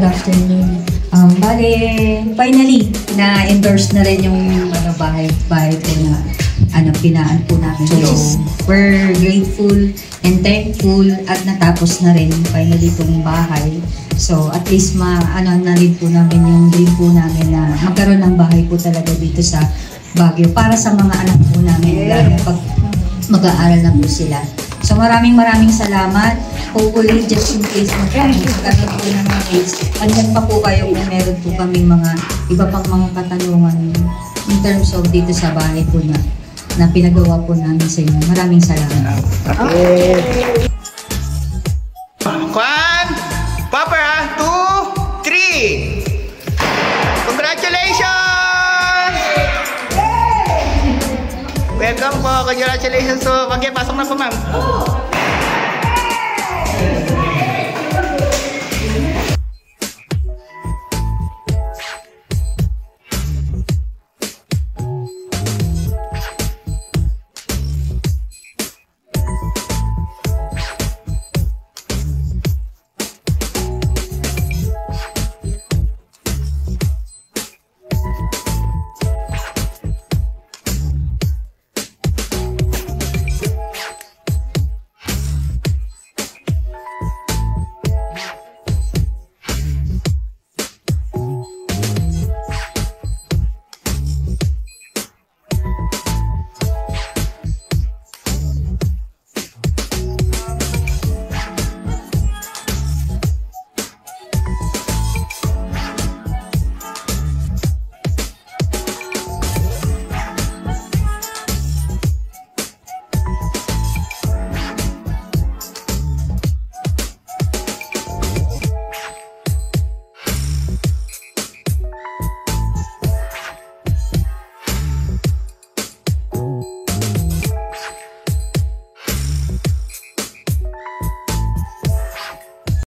afternoon. Bale, finally, na-endorse na rin yung bahay po na pinaan po namin. So, we're grateful and thankful at natapos na rin finally itong bahay. So, at least na rin po namin yung dream po namin na magkaroon ng bahay po talaga dito sa Baguio para sa mga anak po namin, lalo pag mag-aaral na po sila. So maraming salamat. Hopefully, just in case magkaroon po ng mga case, andyan pa po kayo kung meron po kami mga iba pang mga katanungan in terms of dito sa bahay po na pinagawa po namin sa inyo. Maraming salamat. Okay. One, Papa, 2, 3. Congratulations! Welcome po. Congratulations. So, pasok na po, ma'am.